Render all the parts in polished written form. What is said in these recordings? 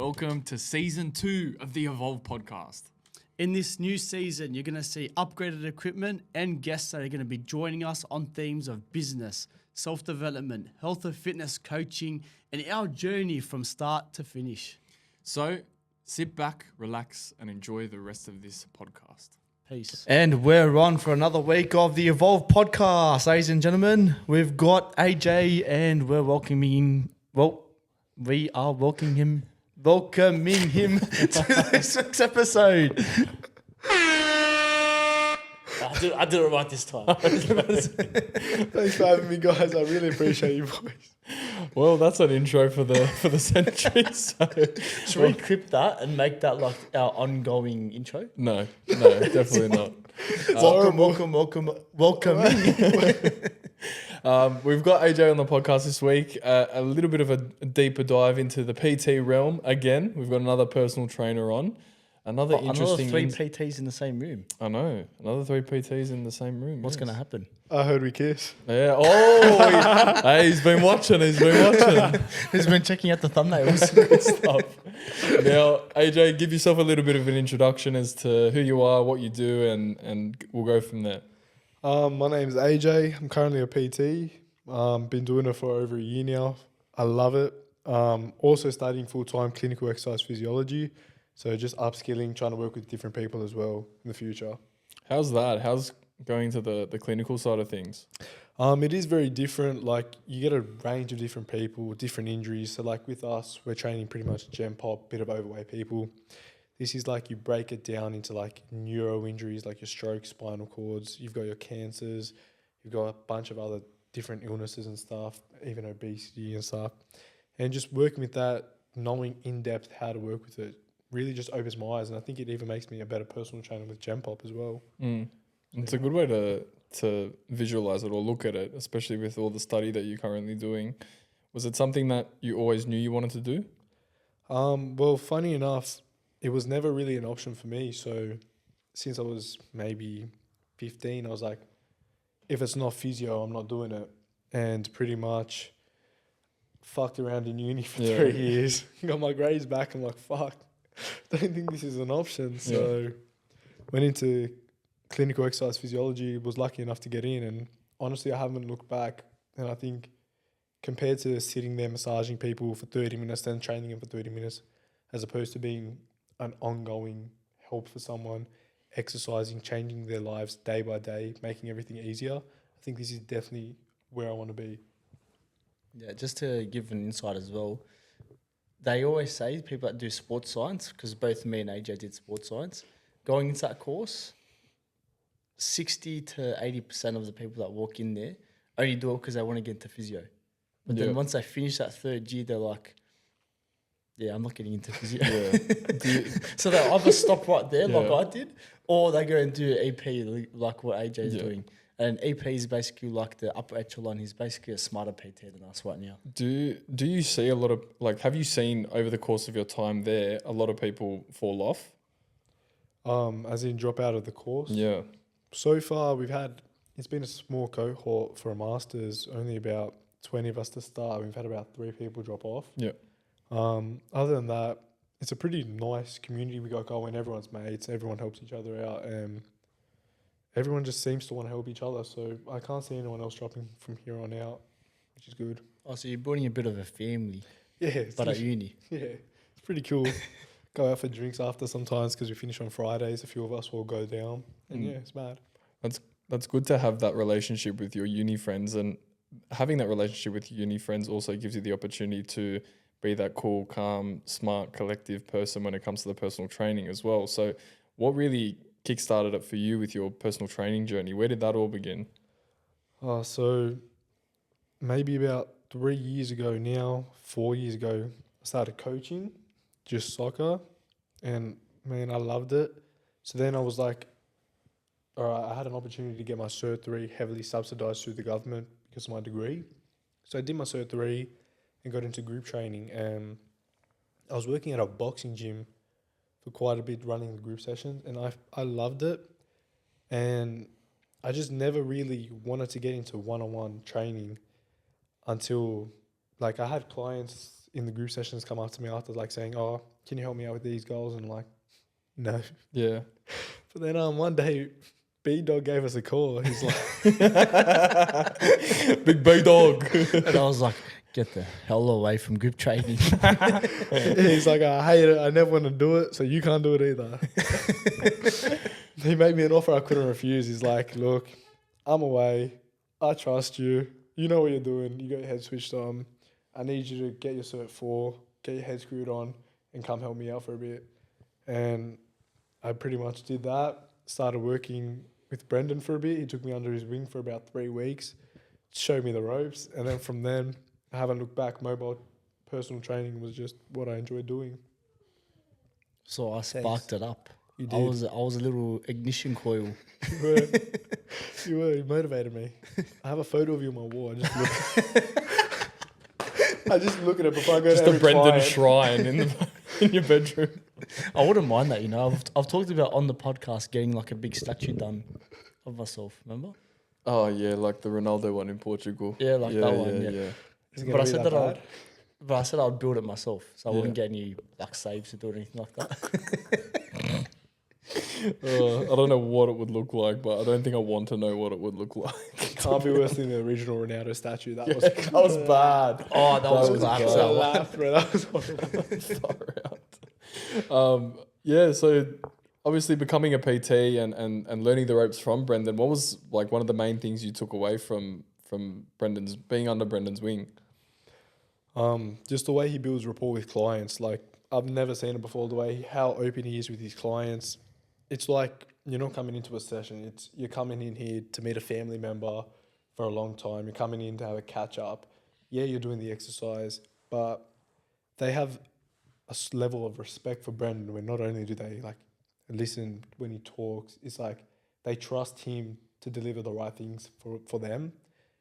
welcome to Season 2 of the Evolv podcast. In this new season, you're going to see upgraded equipment and guests that are going to be joining us on themes of business, self-development, health and fitness coaching, and our journey from start to finish. So sit back, relax, and enjoy the rest of this podcast. Peace. And we're on for another week of the Evolv podcast, ladies and gentlemen. We've got AJ and we're welcoming him. Well, we are welcoming him to this week's episode. I did it right this time. Thanks for having me, guys. I really appreciate you boys. Well, that's an intro for the century. So. Should we clip that and make that like our ongoing intro? No, definitely not. Welcome. We've got AJ on the podcast this week. A little bit of a deeper dive into the PT realm. Again, we've got another personal trainer on. Another interesting... Another three PTs in the same room. I know. Another 3 PTs in the same room. What's going to happen? I heard we kiss. Yeah. Oh, hey, he's been watching. He's been checking out the thumbnails. Good stuff. Now, AJ, give yourself a little bit of an introduction as to who you are, what you do, and we'll go from there. My name's AJ. I'm currently a PT. Been doing it for over a year now. I love it. Also studying full-time clinical exercise physiology. So just upskilling, trying to work with different people as well in the future. How's that? How's going to the clinical side of things? It is very different. Like you get a range of different people, different injuries. So like with us, we're training pretty much gen pop, bit of overweight people. This is like you break it down into like neuro injuries, like your stroke, spinal cords. You've got your cancers. You've got a bunch of other different illnesses and stuff, even obesity and stuff. And just working with that, knowing in depth how to work with it, really just opens my eyes, and I think it even makes me a better personal trainer with Gen Pop as well. It's a good way to visualize it or look at it, especially with all the study that you're currently doing. Was it something that you always knew you wanted to do? Well, funny enough, it was never really an option for me. So since I was maybe 15, I was like, if it's not physio, I'm not doing it. And pretty much fucked around in uni for 3 years. Got my grades back. I'm like, fuck. Don't think this is an option. So went into clinical exercise physiology, was lucky enough to get in, and honestly I haven't looked back. And I think compared to sitting there massaging people for 30 minutes then training them for 30 minutes, as opposed to being an ongoing help for someone, exercising, changing their lives day by day, making everything easier, I think this is definitely where I want to be. Yeah, just to give an insight as well, they always say, people that do sports science, because both me and AJ did sports science, going into that course, 60 to 80% of the people that walk in there only do it because they want to get into physio. But then once they finish that third year, they're like, yeah, I'm not getting into physio. So they either stop right there like I did, or they go and do EP like what AJ is doing. And EP is basically like the upper echelon. He's basically a smarter PT than us right now. Do you see a lot of, like, have you seen over the course of your time there, a lot of people fall off? As in drop out of the course? Yeah. So far it's been a small cohort for a master's, only about 20 of us to start. We've had about 3 people drop off. Yeah. Other than that, it's a pretty nice community we got going. Everyone's mates, everyone helps each other out, and everyone just seems to want to help each other. So I can't see anyone else dropping from here on out, which is good. Oh, so you're building a bit of a family. Yeah. But at uni. Yeah, it's pretty cool. Go out for drinks after sometimes because we finish on Fridays. A few of us will go down. And yeah, it's mad. That's good to have that relationship with your uni friends, and having that relationship with uni friends also gives you the opportunity to be that cool, calm, smart, collective person when it comes to the personal training as well. So what really kickstarted it for you with your personal training journey? Where did that all begin? So maybe about 3 years ago now, 4 years ago, I started coaching, just soccer, and man, I loved it. So then I was like, all right, I had an opportunity to get my Cert 3 heavily subsidised through the government because of my degree. So I did my Cert 3 and got into group training, and I was working at a boxing gym for quite a bit, running the group sessions, and I loved it. And I just never really wanted to get into one-on-one training until, like, I had clients in the group sessions come up to me after like saying, "Oh, can you help me out with these goals?" And I'm like, no. Yeah. But then one day, B Dog gave us a call. He's like, Big B Dog. And I was like, get the hell away from group training. he's like, I hate it. I never want to do it, so you can't do it either. He made me an offer I couldn't refuse. He's like, look, I'm away. I trust you. You know what you're doing. You got your head switched on. I need you to get your Cert 4, get your head screwed on, and come help me out for a bit. And I pretty much did that. Started working with Brendon for a bit. He took me under his wing for about 3 weeks, showed me the ropes. And then from then, I haven't looked back. Mobile personal training was just what I enjoyed doing. So I sparked it up. You I did. was a little ignition coil. You were. You motivated me. I have a photo of you on my wall. I just look at it before I go Just to a every Brendon client. shrine in your bedroom. I wouldn't mind that, you know. I've talked about on the podcast getting like a big statue done of myself, remember? Oh yeah, like the Ronaldo one in Portugal. Yeah, like that one, yeah. Is it But gonna I be said that that bad? I said I'd build it myself, so I Yeah. wouldn't get any like saves to do or anything like that. I don't know what it would look like, but I don't think I want to know what it would look like. Can't be worse than the original Ronaldo statue. That was That was bad. Oh, that was was class. bad. That one. laugh, bro. That was horrible. Far out. Yeah, so obviously becoming a PT and learning the ropes from Brendon, what was like one of the main things you took away from Brendon's being under Brendon's wing? Just the way he builds rapport with clients. Like I've never seen it before. The way how open he is with his clients. It's like you're not coming into a session. It's you're coming in here to meet a family member for a long time. You're coming in to have a catch up. Yeah, you're doing the exercise, but they have a level of respect for Brendon where not only do they like listen when he talks, it's like they trust him to deliver the right things for them.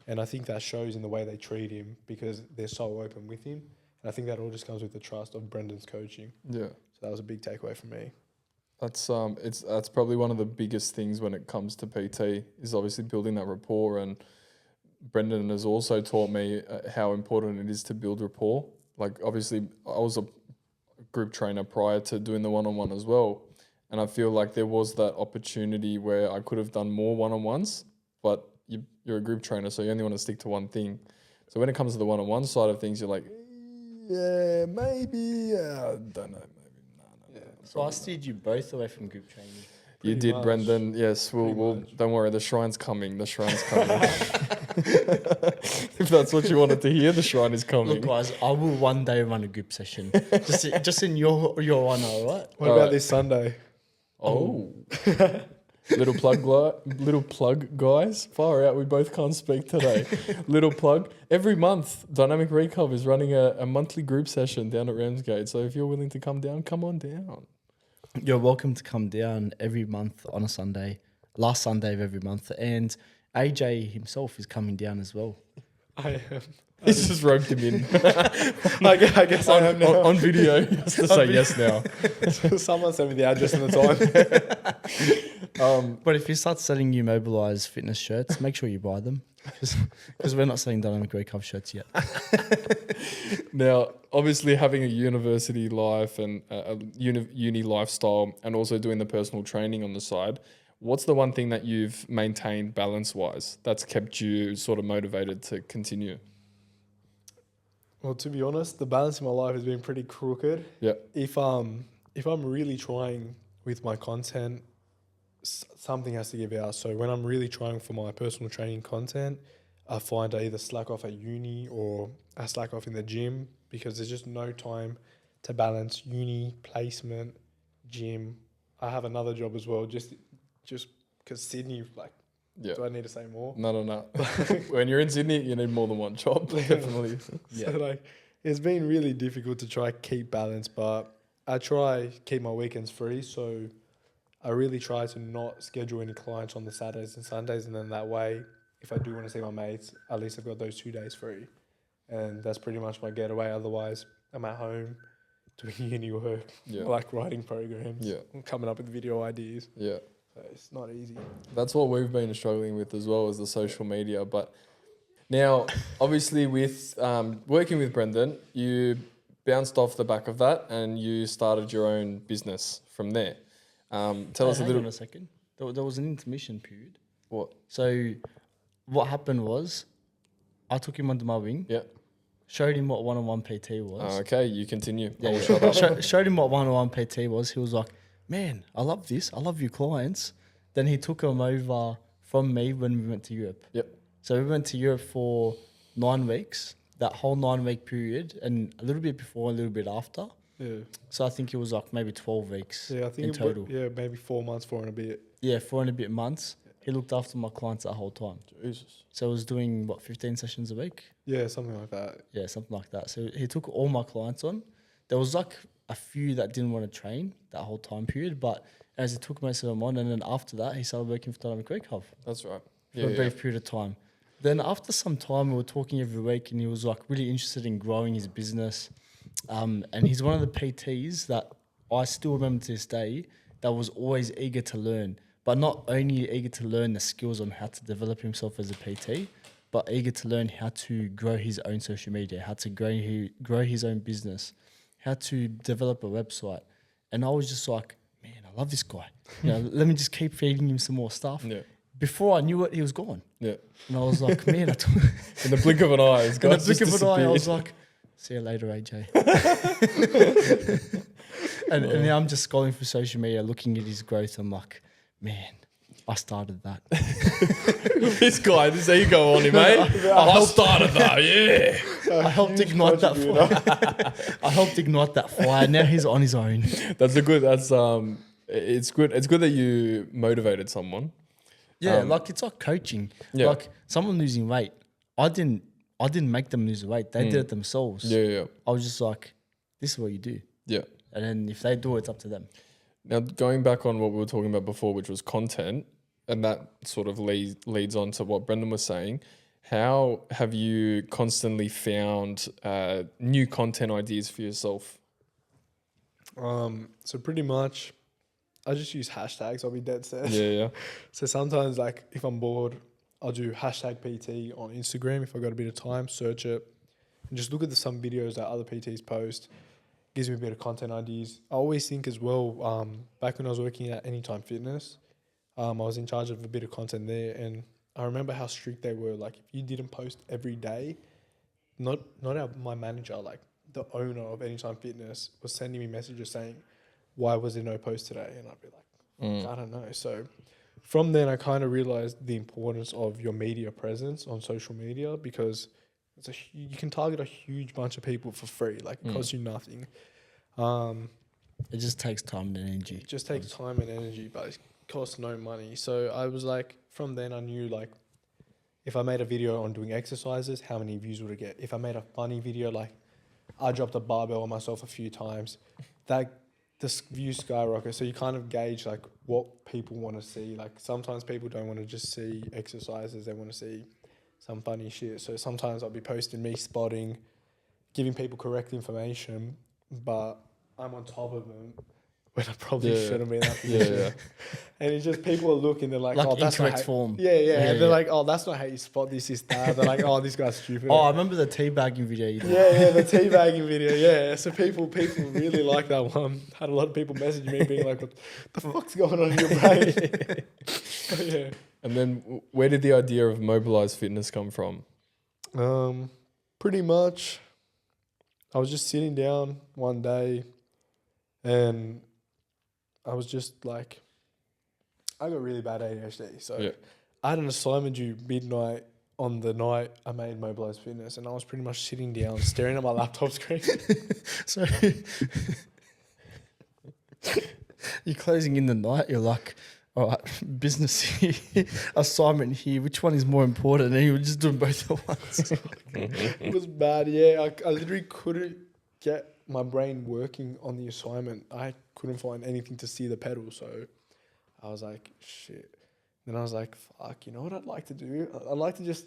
And I think that shows in the way they treat him because they're so open with him. And I think that all just comes with the trust of Brendon's coaching. Yeah. So that was a big takeaway for me. That's that's probably one of the biggest things when it comes to PT is obviously building that rapport, and Brendon has also taught me how important it is to build rapport. Like obviously I was a group trainer prior to doing the one-on-one as well, and I feel like there was that opportunity where I could have done more one-on-ones, but you're a group trainer, so you only want to stick to one thing. So when it comes to the one-on-one side of things, you're like, yeah, maybe, I don't know. So I steered you both away from group training. You Pretty did, much. Brendon. Yes, we'll don't worry. The shrine's coming. The shrine's coming. If that's what you wanted to hear, the shrine is coming. Look, guys, I will one day run a group session, just in your honor, all right? What All about right. this Sunday? Oh, little plug, guys. Far out. We both can't speak today. Little plug. Every month, Dynamicrecov is running a monthly group session down at Ramsgate. So if you're willing to come down, come on down. You're welcome to come down every month on a Sunday, last Sunday of every month. And AJ himself is coming down as well. I am. He's just roped him in I guess I am now. on video. He has to say yes now. Someone sent me the address and the time. But if you start selling you Mobilize fitness shirts, make sure you buy them because we're not selling Dynamic Recov shirts yet. Now, obviously, having a university life and a uni lifestyle, and also doing the personal training on the side, what's the one thing that you've maintained balance-wise that's kept you sort of motivated to continue? Well, to be honest, the balance in my life has been pretty crooked. Yeah, If I'm really trying with my content, something has to give out. So when I'm really trying for my personal training content, I find I either slack off at uni or I slack off in the gym because there's just no time to balance uni, placement, gym. I have another job as well, just because Sydney, like, yeah. do I need to say more? No. When you're in Sydney, you need more than one job, definitely. So like, it's been really difficult to try keep balance, but I try keep my weekends free. So I really try to not schedule any clients on the Saturdays and Sundays, and then that way, if I do want to see my mates, at least I've got those 2 days free, and that's pretty much my getaway. Otherwise, I'm at home doing uni work, Yeah. like writing programs, Yeah. coming up with video ideas. Yeah. So it's not easy. That's what we've been struggling with as well as the social media. But now, obviously, with working with Brendon, you bounced off the back of that and you started your own business from there. Tell us a Hang little. on a second. There was an intermission period. What? So what happened was I took him under my wing, Yeah. showed him what one-on-one PT was. Okay, you continue. Yeah, I'll yeah. shut up. Showed him what one-on-one PT was. He was like, man, I love this. I love your clients. Then he took him over from me when we went to Europe. Yep. So we went to Europe for 9 weeks, that whole 9-week period, and a little bit before, a little bit after. Yeah. So I think it was like maybe 12 weeks Yeah, I think in it total. yeah, maybe 4 months, 4 and a bit. Yeah, 4 and a bit months. He looked after my clients that whole time. Jesus. So I was doing, 15 sessions a week? Yeah, something like that. Yeah, something like that. So he took all my clients on. There was like a few that didn't want to train that whole time period, but as he took most of them on, and then after that, he started working for Dynamicrecov That's right. for a brief period of time. Then after some time, we were talking every week, and he was like really interested in growing his business. And he's one of the PTs that I still remember to this day that was always eager to learn, but not only eager to learn the skills on how to develop himself as a PT, but eager to learn how to grow his own social media, how to grow his own business, how to develop a website. And I was just like, man, I love this guy. Let me just keep feeding him some more stuff. Yeah. Before I knew it, he was gone. Yeah. And I was like, man, In the blink of an eye, in the blink of an eye, I was like, see you later, AJ. and now I'm just scrolling through social media, looking at his growth. I'm like, man, I started that. this guy, this ego on him, mate. I started that, yeah. I helped ignite that fire. I helped ignite that fire. Now he's on his own. It's good. It's good that you motivated someone. Yeah, it's like coaching. Yeah. Like someone losing weight. I didn't make them lose weight. They did it themselves. Yeah. I was just like, this is what you do. Yeah. And then if they do it, it's up to them. Now, going back on what we were talking about before, which was content, and that sort of leads on to what Brendon was saying. How have you constantly found new content ideas for yourself? So pretty much, I just use hashtags. I'll be dead set. Yeah. So sometimes, like, if I'm bored, I'll do hashtag PT on Instagram if I've got a bit of time, search it, and just look at some videos that other PTs post. Gives me a bit of content ideas. I always think as well, back when I was working at Anytime Fitness, I was in charge of a bit of content there, and I remember how strict they were. Like, if you didn't post every day, not my manager, like the owner of Anytime Fitness was sending me messages saying, why was there no post today? And I'd be like, I don't know. So from then I kind of realized the importance of your media presence on social media, because you can target a huge bunch of people for free. Like, it costs you nothing. It just takes time and energy. It just takes time and energy, but it costs no money. So I was like, from then I knew, like, if I made a video on doing exercises, how many views would it get? If I made a funny video, like I dropped a barbell on myself a few times, the views skyrocket. So you kind of gauge like what people want to see. Like, sometimes people don't want to just see exercises, they want to see some funny shit. So sometimes I'll be posting me spotting, giving people correct information, but I'm on top of them when I probably shouldn't be in that position. Yeah. And it's just, people are looking, they're like, Like oh, that's not incorrect form. Yeah. And they're like, oh, that's not how you spot this, that. They're like, oh, this guy's stupid. Oh, I remember the teabagging video you did. Yeah, the teabagging video, yeah. So people really like that one. Had a lot of people message me being like, what the fuck's going on in your brain? So, yeah. And then where did the idea of mobilized fitness come from? Pretty much, I was just sitting down one day and I was just like, I got really bad ADHD. So I had an assignment due midnight on the night I made Mobilized Fitness, and I was pretty much sitting down staring at my laptop screen. So you're closing in the night, you're like, all right, business here, assignment here, which one is more important? And you were just doing both at once. It was bad, yeah. I literally couldn't get my brain working on the assignment. I couldn't find anything to see the pedal, so I was like, shit. Then I was like, fuck, you know what I'd like to do? I'd like to just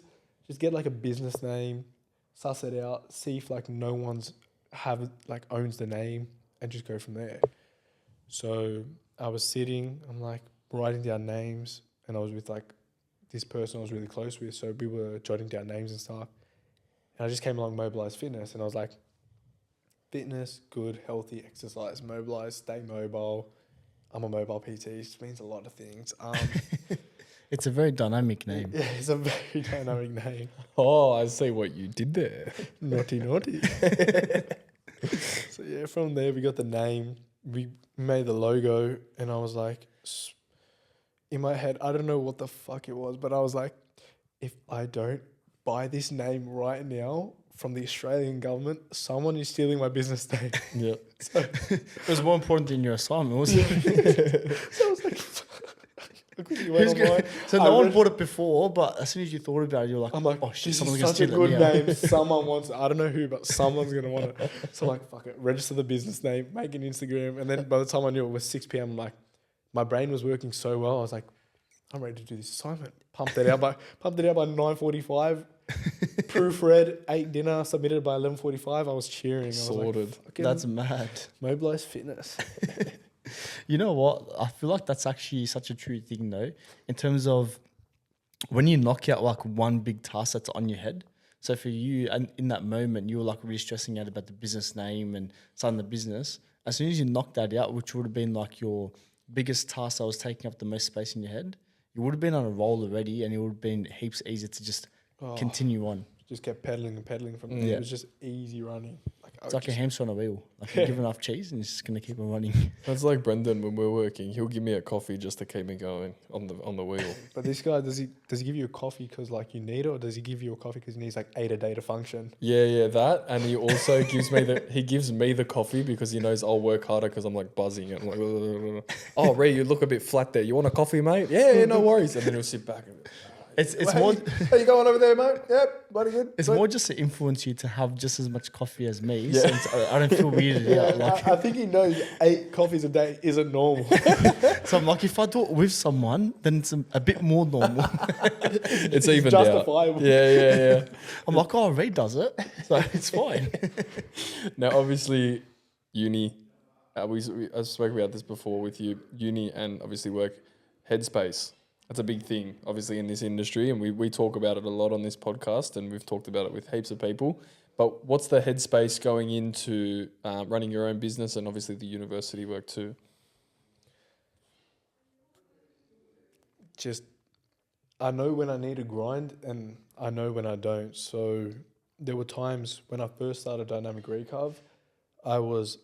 get like a business name, suss it out, see if like no one's owns the name, and just go from there. So I was sitting, I'm like writing down names, and I was with like this person I was really close with, so we were jotting down names and stuff. And I just came along Mobilized Fitness, and I was like, fitness, good, healthy exercise, mobilize, stay mobile. I'm a mobile PT. It means a lot of things. It's a very dynamic name. Yeah, it's a very dynamic name. Oh, I see what you did there. Naughty, naughty. So yeah, from there we got the name. We made the logo, and I was like, in my head, I don't know what the fuck it was, but I was like, if I don't buy this name right now from the Australian government, someone is stealing my business name. Yeah. So, It was more important than your assignment, wasn't it? so I was like, I quickly went online. So I no one read- bought it before, but as soon as you thought about it, you're like, I'm like, oh shit, this someone's is gonna such a steal good it now. name. Someone wants it. I don't know who, but someone's going to want it. So I'm like, fuck it. Register the business name, make an Instagram. And then by the time I knew it was 6 p.m., I'm like, my brain was working so well. I was like, I'm ready to do this assignment. Pumped it out by 9:45. Proofread, ate dinner, submitted by 11:45. I was cheering. I was Sorted. like, fucking That's mad. mobilize fitness. You know what? I feel like that's actually such a true thing though, in terms of when you knock out like one big task that's on your head. So for you, and in that moment, you were like really stressing out about the business name and starting the business. As soon as you knocked that out, which would have been like your biggest task that was taking up the most space in your head, you would have been on a roll already, and it would have been heaps easier to just continue on. Just kept pedaling and pedaling from there. Yeah. It was just easy running. It's like a hamster on a wheel. Like you give enough cheese, and it's just gonna keep on running. That's like Brendon when we're working. He'll give me a coffee just to keep me going on the wheel. But this guy, does he give you a coffee because like you need it, or does he give you a coffee because he needs like 8 a day to function? Yeah, that. And he also gives me the coffee because he knows I'll work harder because I'm like buzzing. I'm like, oh, Ray, you look a bit flat there. You want a coffee, mate? Yeah, no worries. And then he'll sit back and It's Hey, more. How you going over there, mate? Yep, bloody good. It's Sweet. more just to influence you to have just as much coffee as me, Yeah. since I don't feel weirded out. Like, I think he knows 8 coffees a day isn't normal. so I'm like, if I do it with someone, then it's a bit more normal. it's evened out. justifiable. Yeah. I'm like, oh, Ray does it, so it's fine. Now, obviously, uni. I spoke about this before with you. Uni and obviously work, headspace. That's a big thing, obviously, in this industry, and we talk about it a lot on this podcast, and we've talked about it with heaps of people. But what's the headspace going into running your own business and obviously the university work too? Just, I know when I need to grind and I know when I don't. So there were times when I first started Dynamicrecov, I was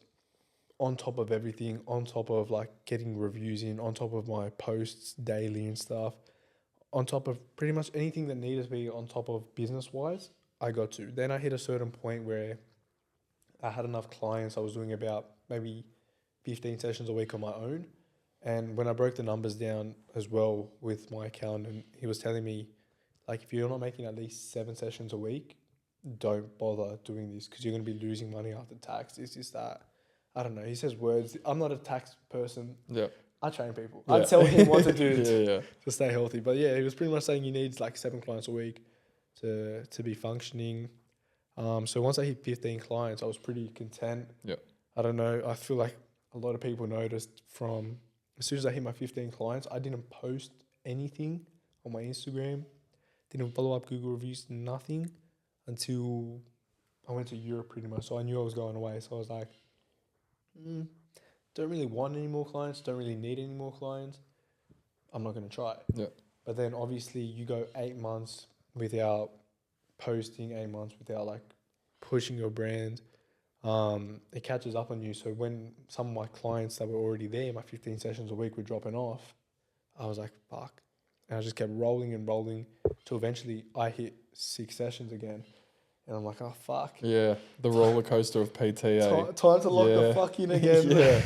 on top of everything, on top of like getting reviews in, on top of my posts daily and stuff, on top of pretty much anything that needed to be on top of business wise, I got to. Then I hit a certain point where I had enough clients. I was doing about maybe 15 sessions a week on my own. And when I broke the numbers down as well with my accountant, he was telling me, like, if you're not making at least 7 sessions a week, don't bother doing this because you're going to be losing money after tax. This is that. I don't know. He says words. I'm not a tax person. Yeah. I train people. Yeah. I tell him what to do Yeah. to stay healthy. But yeah, he was pretty much saying you need like 7 clients a week to be functioning. So once I hit 15 clients, I was pretty content. Yeah. I don't know. I feel like a lot of people noticed from as soon as I hit my 15 clients, I didn't post anything on my Instagram. Didn't follow up Google reviews, nothing until I went to Europe pretty much. So I knew I was going away. So I was like, don't really want any more clients, don't really need any more clients. I'm not going to try it. Yeah. But then obviously you go 8 months without posting, 8 months without like pushing your brand. It catches up on you. So when some of my clients that were already there, my 15 sessions a week were dropping off, I was like, fuck. And I just kept rolling and rolling till eventually I hit 6 sessions again. And I'm like, oh, fuck. Yeah. The roller coaster of PTA. Time to lock Yeah. the fuck in again. Yeah.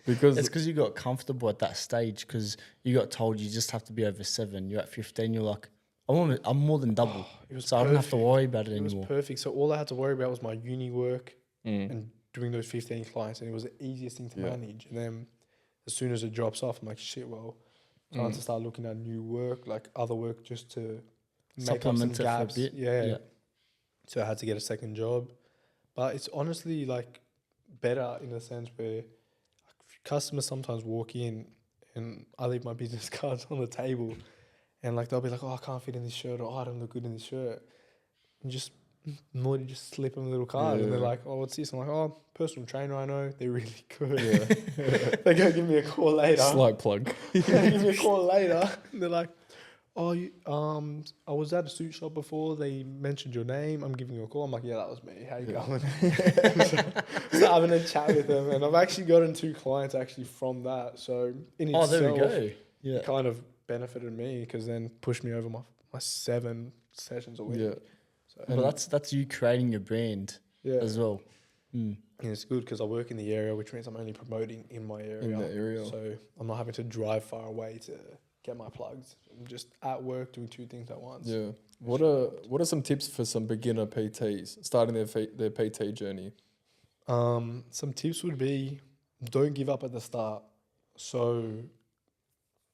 Because It's because you got comfortable at that stage because you got told you just have to be over 7. You're at 15. You're like, I'm more than double, It was so I don't have to perfect. worry about it It was anymore. perfect. So all I had to worry about was my uni work Mm. and doing those 15 clients. And it was the easiest thing to Yeah. manage. And then as soon as it drops off, I'm like, shit, well, time to start looking at new work, like other work just to make up some Supplement it for a gaps. bit. Yeah. So I had to get a second job. But it's honestly like better in a sense where customers sometimes walk in and I leave my business cards on the table and like they'll be like, oh, I can't fit in this shirt, or oh, I don't look good in this shirt. And just naughty, just slip them a little card. And they're Yeah. like, oh, what's this? I'm like, oh, personal trainer I know. They're really good. Yeah. They go give me a call later. Slight plug. They give me a call later. And they're like, oh, I was at a suit shop before. They mentioned your name. I'm giving you a call. I'm like, yeah, that was me. How you going? So having a chat with them. And I've actually gotten 2 clients actually from that. So in itself, there we go. Yeah. it kind of benefited me because then pushed me over my 7 sessions a week. Yeah. So, But that's you creating your brand yeah. as well. And it's good because I work in the area, which means I'm only promoting in my area. In that area. So I'm not having to drive far away to get my plugs. I'm just at work doing 2 things at once. Yeah. What are some tips for some beginner PTs starting their PT journey? Some tips would be don't give up at the start. So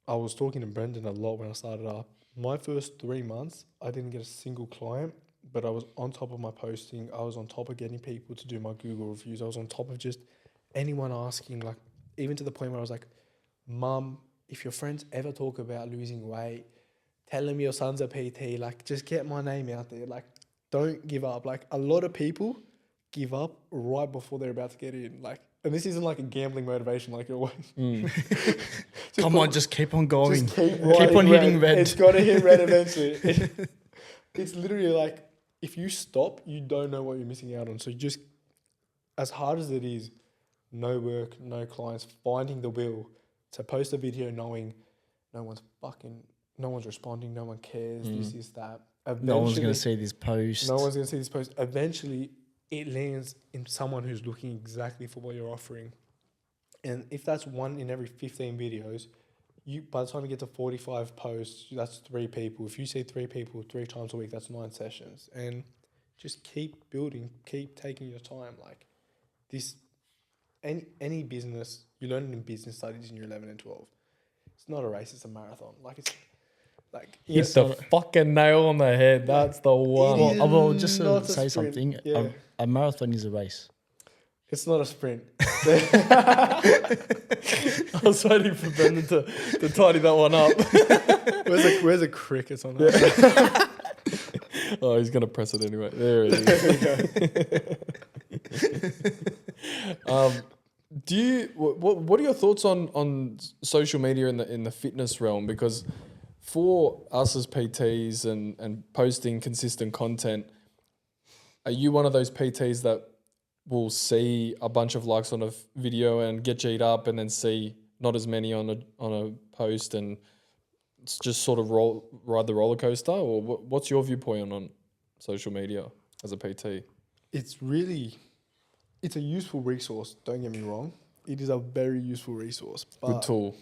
I was talking to Brendon a lot when I started up. My first 3 months, I didn't get a single client, but I was on top of my posting. I was on top of getting people to do my Google reviews. I was on top of just anyone asking, like, even to the point where I was like, Mum, if your friends ever talk about losing weight, tell them your son's a PT. Like, just get my name out there. Like, don't give up. Like, a lot of people give up right before they're about to get in. Like, and this isn't like a gambling motivation. Like, you're Come on, just keep on going. just keep on hitting red. It's got to hit red eventually. It's literally like, if you stop, you don't know what you're missing out on. So just, as hard as it is, no work, no clients, finding the will to post a video knowing no one's responding, no one cares, this, that. No one's going to Eventually- see this post. No one's going to see this post. Eventually, it lands in someone who's looking exactly for what you're offering. And if that's 1 in every 15 videos, by the time you get to 45 posts, that's 3 people. If you see 3 people 3 times a week, that's 9 sessions. And just keep building, keep taking your time. Like this, any business, you learn it in business studies in year 11 and 12. It's not a race, it's a marathon. Like it's like Hit the fucking nail on the head. That's the one. It is I will just not a say sprint. something. Yeah. A marathon is a race. It's not a sprint. I was waiting for Brendon to tidy that one up. Where's the crickets on that? Oh, he's gonna press it anyway. There it is. Do you? What are your thoughts on social media in the fitness realm? Because for us as PTs and posting consistent content, are you one of those PTs that will see a bunch of likes on a video and get G'd up, and then see not as many on a post, and it's just sort of ride the roller coaster? Or what's your viewpoint on social media as a PT? It's a useful resource. Don't get me wrong. It is a very useful resource. But Good tool.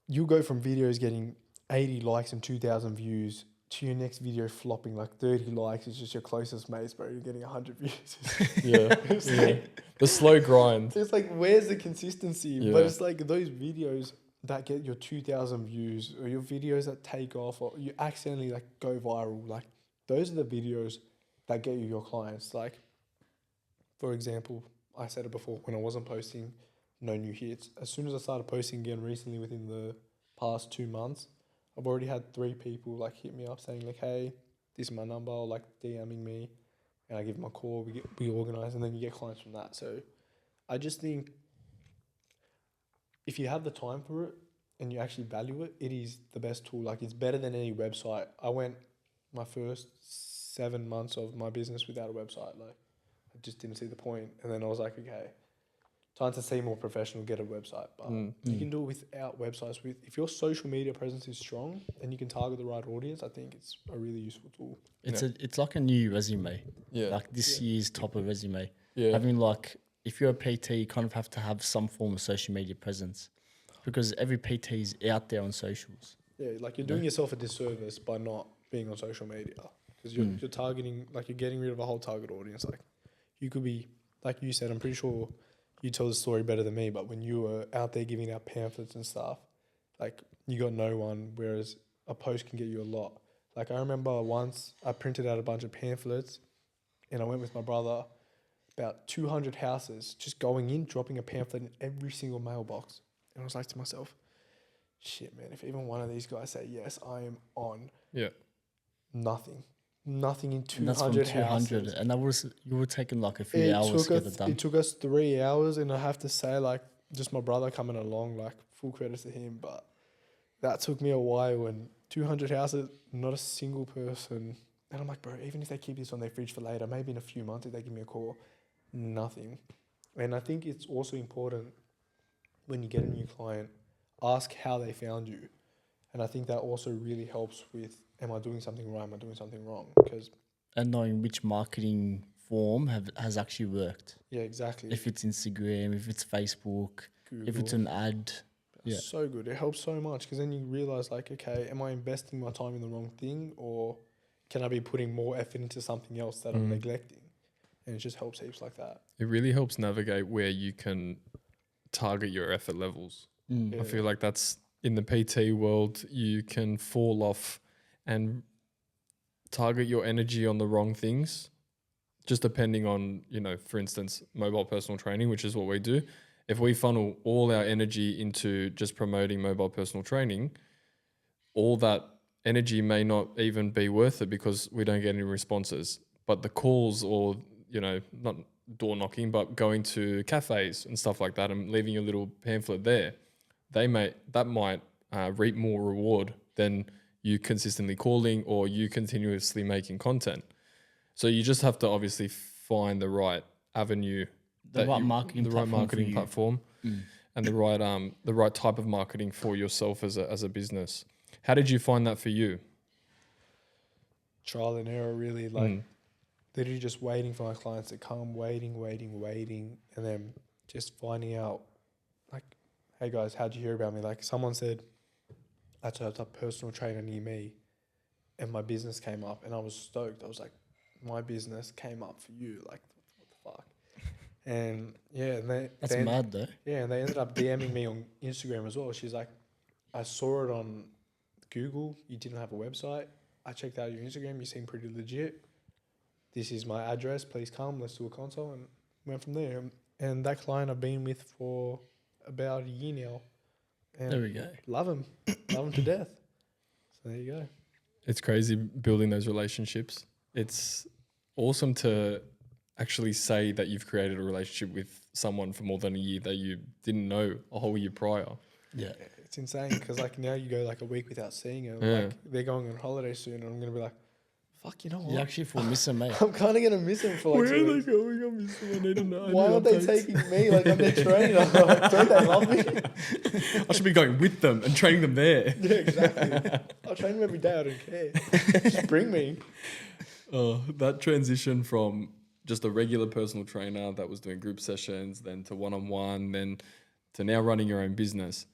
you go from videos getting 80 likes and 2,000 views to your next video flopping like 30 likes. It's just your closest mates, bro. You're getting 100 views. Yeah, yeah. The slow grind. It's like, where's the consistency? Yeah. But it's like those videos that get your 2,000 views, or your videos that take off, or you accidentally like go viral. Like those are the videos that get you your clients. Like, for example, I said it before, when I wasn't posting, no new hits. As soon as I started posting again recently, within the past 2 months, I've already had 3 people like hit me up saying like, hey, this is my number, or like DMing me, and I give them a call, we organize, and then you get clients from that. So I just think if you have the time for it and you actually value it, it is the best tool. Like, it's better than any website. I went my first 7 months of my business without a website. Like, I just didn't see the point. And then I was like, okay, time to see more professional, get a website. But you can do it without websites. If your social media presence is strong and you can target the right audience, I think it's a really useful tool. It's like a new resume. Yeah. Like this year's top of resume. Yeah. Having like, if you're a PT, you kind of have to have some form of social media presence, because every PT is out there on socials. Yeah, like you're doing yourself a disservice by not being on social media, because you're targeting, like you're getting rid of a whole target audience. Like you could be, like you said, I'm pretty sure you tell the story better than me, but when you were out there giving out pamphlets and stuff, like you got no one, whereas a post can get you a lot. Like I remember once I printed out a bunch of pamphlets and I went with my brother, about 200 houses, just going in, dropping a pamphlet in every single mailbox. And I was like to myself, shit, man, if even one of these guys say yes, I am on. Yeah. Nothing. nothing in And that's from 200 200, houses. and that was you were taking like a few hours to get it done. It took us 3 hours, and I have to say, like, just my brother coming along, like, full credit to him, but that took me a while. And 200 houses, not a single person. And I'm like, bro, even if they keep this on their fridge for later, maybe in a few months if they give me a call, nothing. And I think it's also important when you get a new client, ask how they found you. And I think that also really helps with, am I doing something right? Am I doing something wrong? Because And knowing which marketing form has actually worked. yeah, exactly. If it's Instagram, if it's Facebook, if it's Google. an ad. Yeah. So good. It helps so much because then you realize, like, okay, am I investing my time in the wrong thing, or can I be putting more effort into something else that I'm neglecting? And it just helps heaps like that. It really helps navigate where you can target your effort levels. Mm. I feel like that's in the PT world, you can fall off and target your energy on the wrong things, just depending on, you know, for instance, mobile personal training, which is what we do. If we funnel all our energy into just promoting mobile personal training, all that energy may not even be worth it because we don't get any responses. But the calls, or, you know, not door knocking, but going to cafes and stuff like that and leaving a little pamphlet there, that might reap more reward than you consistently calling or you continuously making content. So you just have to obviously find the right avenue, The right marketing platform, and the right type of marketing for yourself as a business. How did you find that for you? Trial and error, really. Like, literally just waiting for my clients to come, waiting, and then just finding out, like, hey guys, how'd you hear about me? Like, someone said, I had a personal trainer near me, and my business came up, and I was stoked. I was like, my business came up for you. Like, what the fuck? And yeah, and That's mad though. yeah, and they ended up DMing me on Instagram as well. She's like, I saw it on Google. You didn't have a website. I checked out your Instagram. You seem pretty legit. This is my address. Please come. Let's do a consult. And went from there. And that client I've been with for about a year now. And There we go. love him. Love him to death. So there you go. It's crazy building those relationships. It's awesome to actually say that you've created a relationship with someone for more than a year that you didn't know a whole year prior. Yeah. It's insane because, like, now you go like a week without seeing them. Yeah. Like, they're going on holiday soon, and I'm gonna be like, "Fuck, you know what? You actually feel missing, mate. I'm kind of gonna miss them for like 2 weeks. going? I miss them. I need to know. Why aren't they taking me? Like, I'm their trainer. Like, don't they love me? I should be going with them and training them there. Yeah, exactly. I'll train them every day. I don't care. Just bring me. That transition from just a regular personal trainer that was doing group sessions, then to one-on-one, then to now running your own business.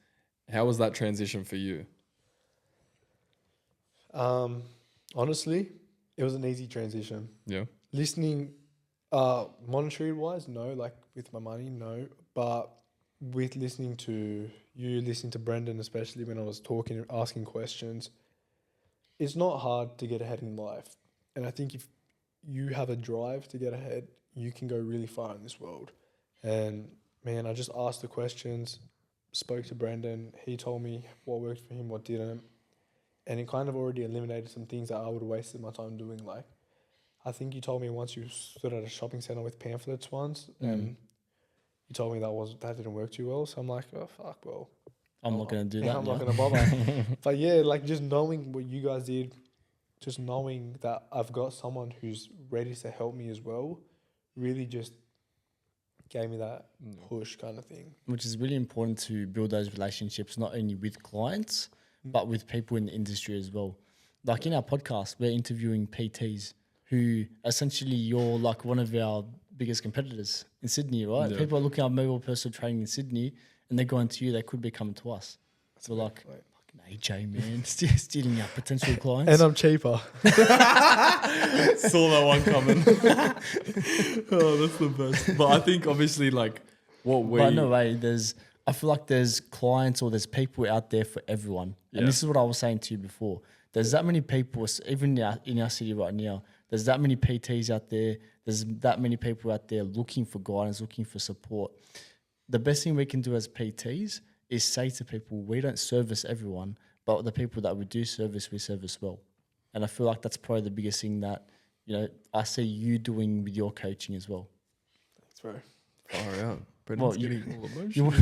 How was that transition for you? Honestly, it was an easy transition. Yeah. Listening, monetary wise, no. Like, with my money, no. But with listening to you, listening to Brendon, especially when I was talking, asking questions, it's not hard to get ahead in life. And I think if you have a drive to get ahead, you can go really far in this world. And man, I just asked the questions, spoke to Brendon. He told me what worked for him, what didn't. And it kind of already eliminated some things that I would have wasted my time doing. Like, I think you told me once you stood at a shopping centre with pamphlets once, and you told me that didn't work too well. So I'm like, oh, fuck, well. I'm not going to do that. I'm now. not going to bother. But yeah, like, just knowing what you guys did, just knowing that I've got someone who's ready to help me as well, really just gave me that push kind of thing. Which is really important to build those relationships, not only with clients, but with people in the industry as well. Like in our podcast, we're interviewing PTs who essentially you're like one of our biggest competitors in Sydney, right? Yeah. People are looking at mobile personal training in Sydney and they're going to you, they could be coming to us. So like, fucking AJ, man, stealing our potential clients. And I'm cheaper. Saw that one coming. Oh, that's the best. But I think obviously like what we... But no way, I feel like there's clients or there's people out there for everyone. Yeah. And this is what I was saying to you before. There's that many people, even in our city right now, there's that many PTs out there. There's that many people out there looking for guidance, looking for support. The best thing we can do as PTs is say to people, we don't service everyone, but the people that we do service, we service well. And I feel like that's probably the biggest thing that, you know, I see you doing with your coaching as well. Thanks, bro. Far out. Well, Brendon's getting all You emotional.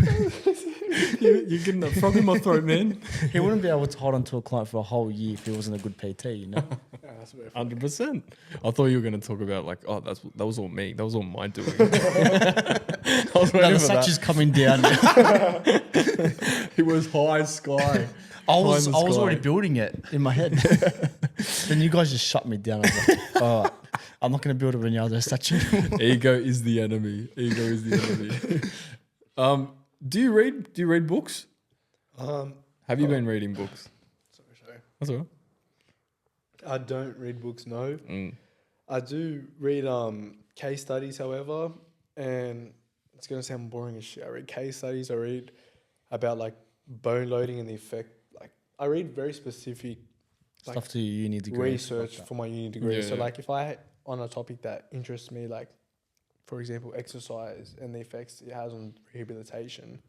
You're getting that frog in my throat, man. He wouldn't be able to hold on to a client for a whole year if he wasn't a good PT, you know? Yeah, that's very funny. 100%. I thought you were going to talk about like, oh, that was all me. That was all my doing. I was No, waiting the for satch that. is coming down. It was high sky. I High was in the already sky. building it in my head. Then you guys just shut me down. I was like, all right, I'm not going to build a Ronaldo statue. Ego is the enemy. Ego is the enemy. Do you read books? Have you been reading books? Sorry. That's all right. I don't read books, no. Mm. I do read case studies, however, and it's going to sound boring as shit. I read case studies. I read about like bone loading and the effect. Like I read very specific Stuff to your uni degree. research for my uni degree. Yeah, So yeah. like if I on a topic that interests me, like for example exercise and the effects it has on rehabilitation,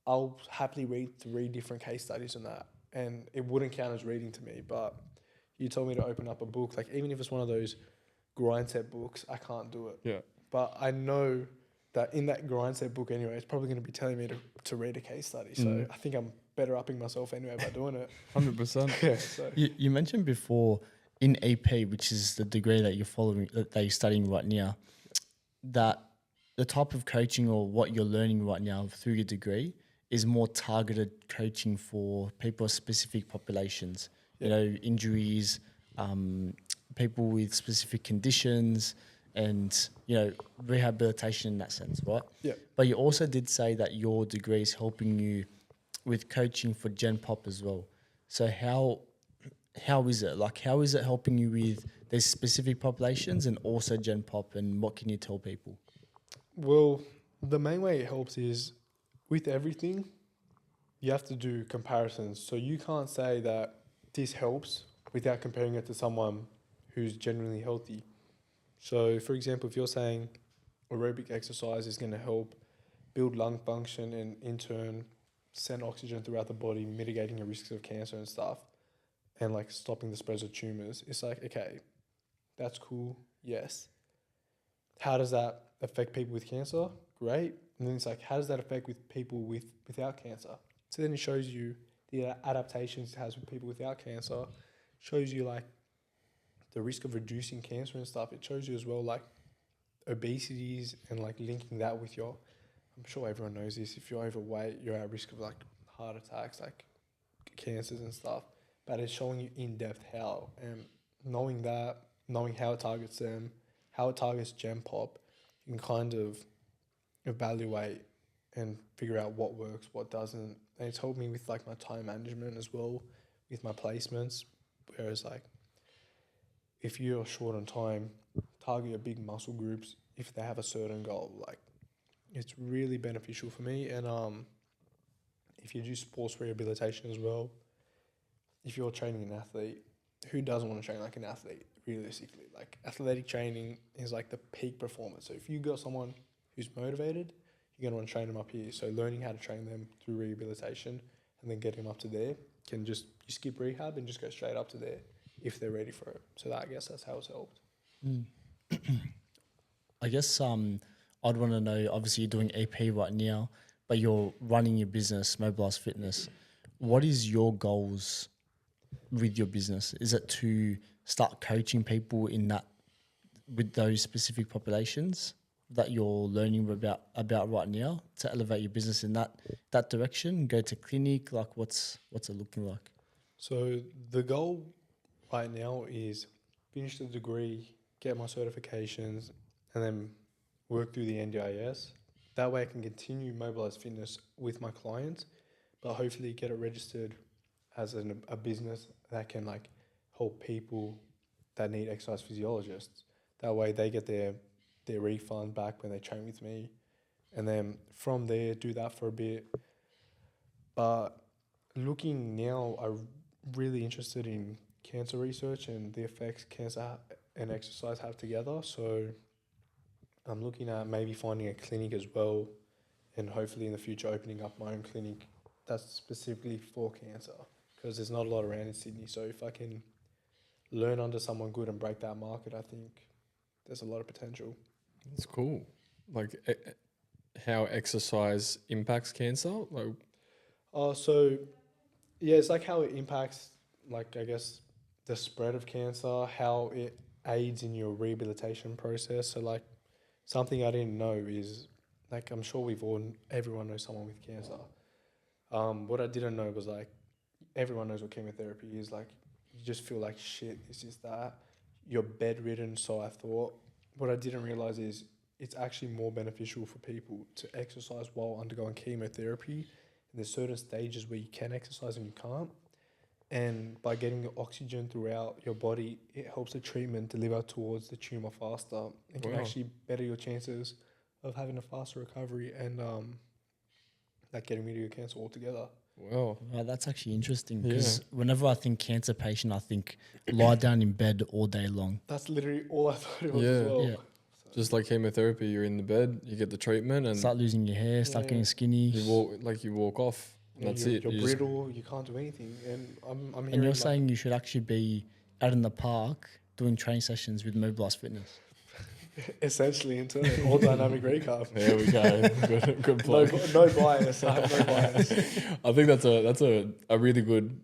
I'll happily read 3 different case studies on that, and it wouldn't count as reading to me. But you told me to open up a book, like even if it's one of those grind set books, I can't do it. Yeah. But I know that in that grind set book anyway, it's probably going to be telling me to read a case study. So I think I'm better upping myself anyway by doing it. 100%. Yeah. So You mentioned before in AP, which is the degree that you're following, that you're studying right now, that the type of coaching or what you're learning right now through your degree is more targeted coaching for people of specific populations. You know, injuries, people with specific conditions, and you know, rehabilitation in that sense, right? Yeah. But you also did say that your degree is helping you with coaching for Gen Pop as well. So how is it? Like, how is it helping you with these specific populations and also Gen Pop, and what can you tell people? well, the main way it helps is with everything, you have to do comparisons. So you can't say that this helps without comparing it to someone who's genuinely healthy. So, for example, if you're saying aerobic exercise is going to help build lung function and in turn send oxygen throughout the body, mitigating the risks of cancer and stuff, and like stopping the spread of tumors, it's like, okay, that's cool, yes. How does that affect people with cancer? Great. And then it's like, how does that affect with people without cancer? So then it shows you the adaptations it has with people without cancer, shows you like the risk of reducing cancer and stuff. It shows you as well like obesities and like linking that with your, I'm sure everyone knows this, if you're overweight, you're at risk of like heart attacks, like cancers and stuff. But it's showing you in depth how, and knowing that, knowing how it targets them, how it targets Gen Pop, you can kind of evaluate and figure out what works, what doesn't. And it's helped me with like my time management as well, with my placements. Whereas like if you're short on time, target your big muscle groups if they have a certain goal. Like it's really beneficial for me. And if you do sports rehabilitation as well, if you're training an athlete, who doesn't want to train like an athlete realistically? Like athletic training is like the peak performance. So if you got someone who's motivated, you're going to want to train them up here. So learning how to train them through rehabilitation and then getting them up to there can just, you skip rehab and just go straight up to there if they're ready for it. So that, I guess that's how it's helped. I guess I'd want to know, obviously you're doing AP right now, but you're running your business, Mobilize Fitness. What is your goals with your business? Is it to start coaching people in that, with those specific populations that you're learning about right now, to elevate your business in that direction, go to clinic? Like what's it looking like? So the goal right now is finish the degree, get my certifications, and then work through the NDIS. That way I can continue Mobilize Fitness with my clients, but hopefully get it registered as a business that can like help people that need exercise physiologists. That way they get their refund back when they train with me. And then from there, do that for a bit. But looking now, I'm really interested in cancer research and the effects cancer and exercise have together. So I'm looking at maybe finding a clinic as well, and hopefully in the future opening up my own clinic that's specifically for cancer, because there's not a lot around in Sydney. So if I can learn under someone good and break that market, I think there's a lot of potential. It's cool. Like how exercise impacts cancer. Like, So yeah, it's like how it impacts, like, I guess, the spread of cancer, how it aids in your rehabilitation process. So like something I didn't know is, like, I'm sure everyone knows someone with cancer. What I didn't know was, like, everyone knows what chemotherapy is. Like, you just feel like shit, this is that. You're bedridden, so I thought. What I didn't realize is it's actually more beneficial for people to exercise while undergoing chemotherapy. And there's certain stages where you can exercise and you can't. And by getting the oxygen throughout your body, it helps the treatment deliver towards the tumor faster and can actually better your chances of having a faster recovery and like getting rid of your cancer altogether. wow. Wow, that's actually interesting because whenever I think cancer patient, I think lie down in bed all day long. That's literally all I thought it was as well. Yeah. Just like chemotherapy, you're in the bed, you get the treatment, and Start losing your hair, start getting skinny. you walk off. And Yeah, that's you're, it. You're You just- brittle, you can't do anything. And I'm hearing, And you're like, saying you should actually be out in the park doing training sessions with Mobilized Fitness. essentially into it, all Dynamicrecov. There we go. Good plug. No bias. I have no bias. I think that's a really good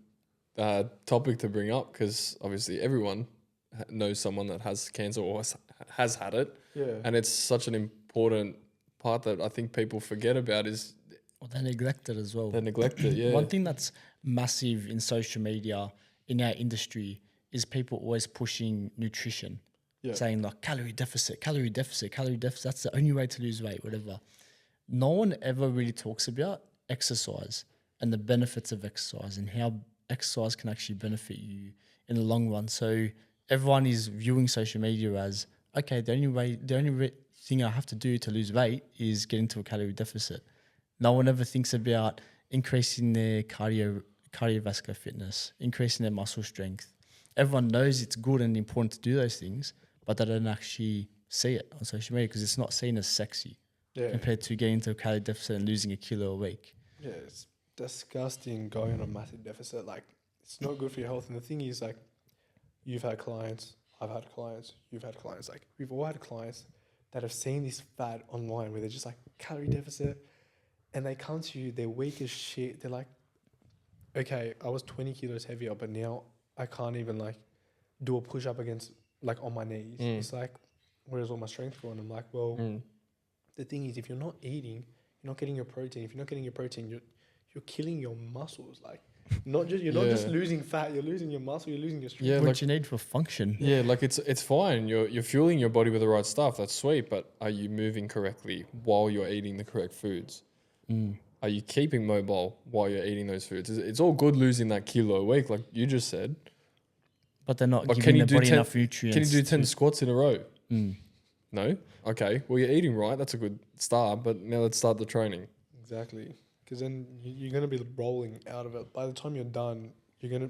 topic to bring up because obviously everyone knows someone that has cancer or has had it, Yeah. and it's such an important part that I think people forget about is Or they neglect it as well. they neglect it. Yeah, One thing that's massive in social media in our industry is people always pushing nutrition, saying like calorie deficit. That's the only way to lose weight, whatever. No one ever really talks about exercise and the benefits of exercise and how exercise can actually benefit you in the long run. So everyone is viewing social media as, okay, the only thing I have to do to lose weight is get into a calorie deficit. No one ever thinks about increasing their cardiovascular fitness, increasing their muscle strength. Everyone knows it's good and important to do those things, but they don't actually see it on social media because it's not seen as sexy compared to getting into a calorie deficit and losing a kilo a week. Yeah, it's disgusting going on a massive deficit. Like, it's not good for your health. And the thing is, like, you've had clients, I've had clients, you've had clients. Like, we've all had clients that have seen this fad online where they're just like, calorie deficit. And they come to you, they're weak as shit. They're like, okay, I was 20 kilos heavier, but now I can't even, like, do a push-up against, like, on my knees. It's like, where's all my strength going? I'm like, well, the thing is, if you're not eating, you're not getting your protein. If you're not getting your protein, you're killing your muscles. Like, not just losing fat, you're losing your muscle, you're losing your strength. Yeah, What like you need for function. yeah, like it's fine. You're fueling your body with the right stuff. That's sweet. But are you moving correctly while you're eating the correct foods? Are you keeping mobile while you're eating those foods? It's all good losing that kilo a week, like you just said. But they're not But giving their body enough nutrients. Can you do 10 squats in a row? No? Okay. Well, you're eating right. That's a good start. But now let's start the training. Exactly. Because then you're going to be rolling out of it. By the time you're done, you're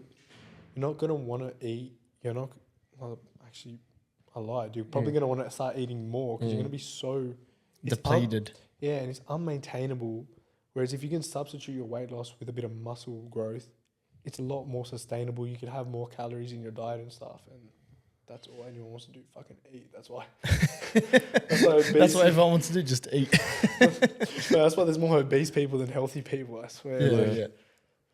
not going to want to eat. You're not, well, actually, I lied. You're probably going to want to start eating more because you're going to be so depleted. and it's unmaintainable. Whereas if you can substitute your weight loss with a bit of muscle growth, it's a lot more sustainable. You could have more calories in your diet and stuff. And that's all anyone wants to do, fucking eat. That's why. That's what everyone wants to do, just eat. That's why there's more obese people than healthy people, I swear. Yeah.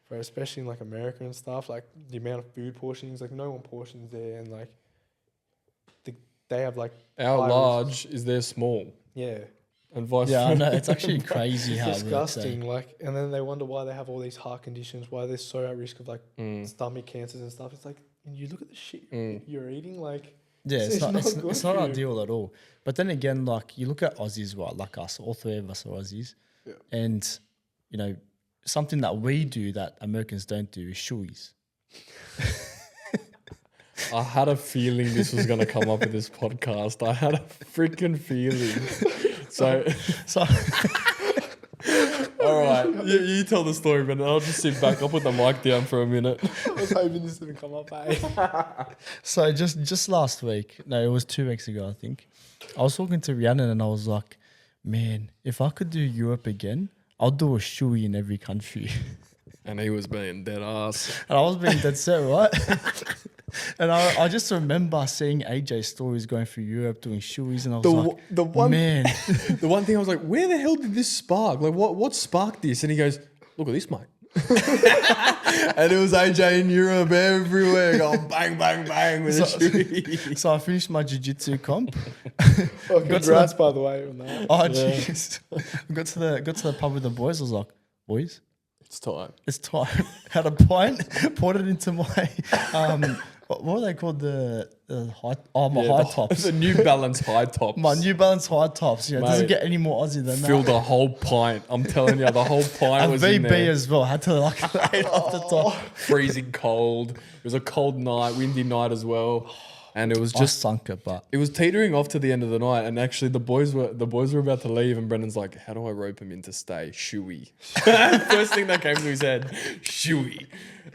Bro, especially in like America and stuff, like the amount of food portions, like no one portions there, and like they have like Our high large is their small yeah, and vice Yeah, I versa. know. It's actually crazy how it's it works, disgusting. Like, and then they wonder why they have all these heart conditions, why they're so at risk of like stomach cancers and stuff. It's like, and you look at the shit you're eating, like Yeah, it's not good it's not for you. ideal at all. But then again, like you look at Aussies, right? Like us, all three of us are Aussies, and you know something that we do that Americans don't do is shoeys. I had a feeling this was going to come up in this podcast. I had a freaking feeling. So, all right, you tell the story, but I'll just sit back. I'll put the mic down for a minute. I was hoping this didn't come up. So just last week, no, it was 2 weeks ago, I think. I was talking to Rianon and I was like, man, if I could do Europe again, I'll do a shoey in every country. And he was being dead ass. And I was being dead set, right? And I just remember seeing AJ stories going through Europe doing shoeys, and I was like, The one man. the one thing I was like, where the hell did this spark? Like, what sparked this? And he goes, look at this, mate. And it was AJ in Europe everywhere, going bang, bang, bang with a shoey. So I finished my jiu-jitsu comp. Oh, congrats, by the way, on that. Oh, jeez. Got to the pub with the boys. I was like, boys, It's time. it's time. Had a pint, poured it into my what were they called? The high high tops. The New Balance high tops. My New Balance high tops. Yeah, it doesn't Mate, get any more Aussie than Filled that. the whole pint. I'm telling you, the whole pint A was in VB there. as well. Had to like lay it off the top. Freezing cold. It was a cold night, windy night as well. And it was Just just sunk it, but it was teetering off to the end of the night, and actually the boys were about to leave, and Brendon's like, "How do I rope him in to stay?" Shoey. First thing that came to his head, shoey.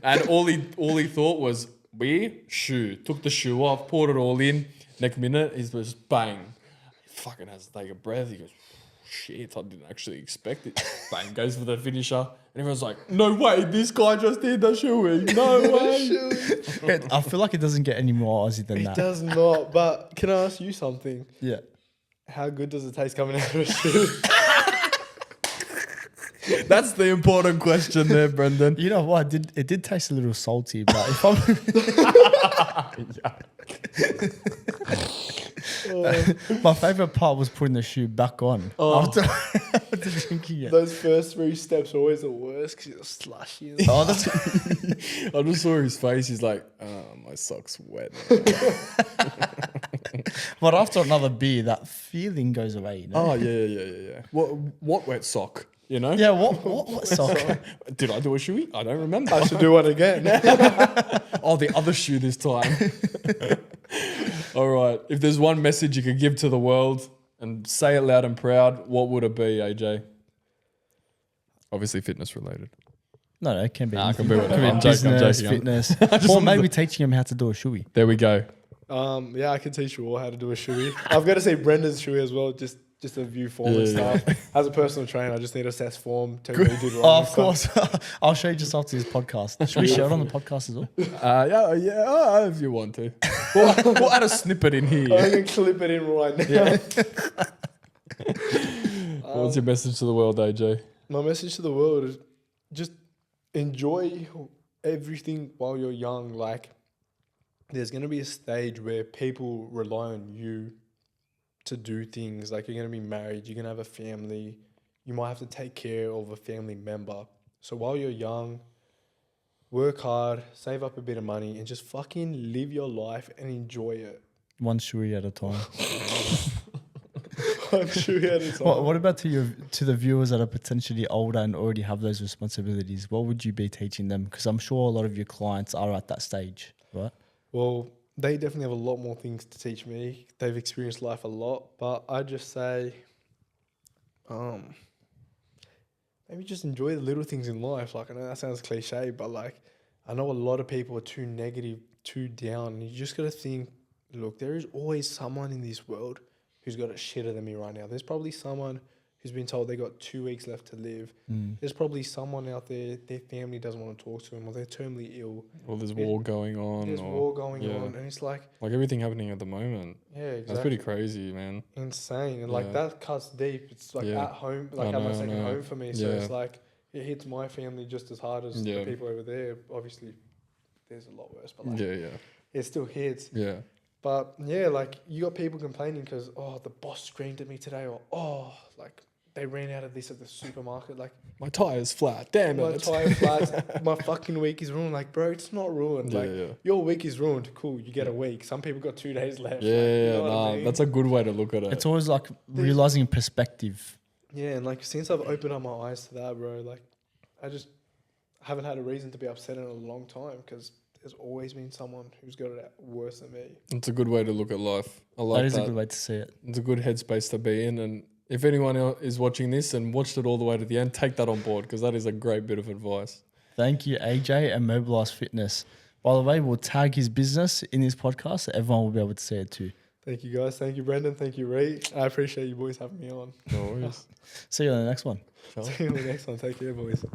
And all he thought was beer, shoe. Took the shoe off, poured it all in. Next minute, he's just bang. He fucking has to take a breath. He goes, shit, I didn't actually expect it. Bang, goes for the finisher. And everyone's like, no way, this guy just did the shoey. No way. I feel like it doesn't get any more Aussie than It that. does not. But can I ask you something? Yeah. How good does it taste coming out of a shoe? That's the important question there, Brendon. You know what? It did taste a little salty, but if I'm my favorite part was putting the shoe back on after drinking it. Those first 3 steps are always the worst because you're slushy. And Oh, that's I just saw his face. He's like, my sock's wet. but after another beer, that feeling goes away. You know? Oh, yeah. What wet sock? You know? Yeah. What sock? Did I do a shoey? I don't remember. I should do one again. Oh, the other shoe this time. All right. If there's one message you could give to the world and say it loud and proud, what would it be, AJ? Obviously fitness related. No, it can be. Nah, it can anything. be whatever. I'm joking, business, I'm joking. fitness, just or wanted maybe teaching him how to do a shoey. There we go. Yeah, I can teach you all how to do a shoey. I've got to say Brendon's shoey as well, just a view form and Yeah, stuff. As a personal trainer, I just need to assess form, tell you what you did wrong. Oh, and of stuff. course. I'll show you just after this podcast. Should we share it on the podcast as well? Yeah, if you want to. We'll add a snippet in I'm here. going to clip it in right now. What's your message to the world, AJ? My message to the world is just enjoy everything while you're young. Like, there's going to be a stage where people rely on you to do things. Like, you're going to be married, you're going to have a family, you might have to take care of a family member. So while you're young, work hard, save up a bit of money, and just fucking live your life and enjoy it. One shoey at a time. I'm sure you had it. What about to the viewers that are potentially older and already have those responsibilities? What would you be teaching them? Because I'm sure a lot of your clients are at that stage, right? Well, they definitely have a lot more things to teach me. They've experienced life a lot, but I just say, maybe just enjoy the little things in life. Like, I know that sounds cliche, but like, I know a lot of people are too negative, too down. And you just got to think, look, there is always someone in this world who's got it shitter than me right now. There's probably someone who's been told they got 2 weeks left to live. There's probably someone out there, their family doesn't want to talk to them, or they're terminally ill. Or there's war going on. There's war going on, and it's like, everything happening at the moment. yeah, exactly. That's pretty crazy, man. Insane. And like, Yeah. that cuts deep. It's like Yeah. at home, like I at my know, I second know. home for me. So Yeah. it's like, it hits my family just as hard as Yeah. the people over there. Obviously, there's a lot worse, but like, Yeah. it still hits. Yeah. But yeah, like, you got people complaining because, oh, the boss screamed at me today, or oh, like, they ran out of this at the supermarket. Like, My tire's flat. Damn my it. tire flats, my fucking week is ruined. Like, bro, it's not ruined. Yeah, Like, yeah. your week is ruined. Cool, you get a week. Some people got 2 days left. Yeah, like, you know what I nah, mean? that's a good way to look at it. It's always like realizing perspective. Yeah, and like, since I've opened up my eyes to that, bro, like, I just haven't had a reason to be upset in a long time because there's always been someone who's got it worse than me. It's a good way to look at life. I like That is that. a good way to see it. It's a good headspace to be in. And if anyone else is watching this and watched it all the way to the end, take that on board because that is a great bit of advice. Thank you, AJ and Mobilize Fitness. By the way, we'll tag his business in this podcast so everyone will be able to see it too. Thank you, guys. Thank you, Brendon. Thank you, Ree. I appreciate you boys having me on. No worries. See you on the next one. See you in the next one. Take care, boys.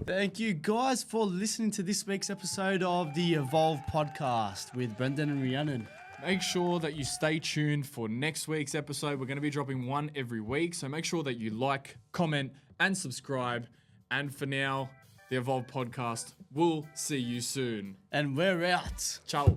Thank you guys for listening to this week's episode of the Evolv podcast with Brendon and Rianon. Make sure that you stay tuned for next week's episode. We're going to be dropping one every week. So make sure that you like, comment, and subscribe. And for now, the Evolv podcast. We'll see you soon. And we're out. Ciao.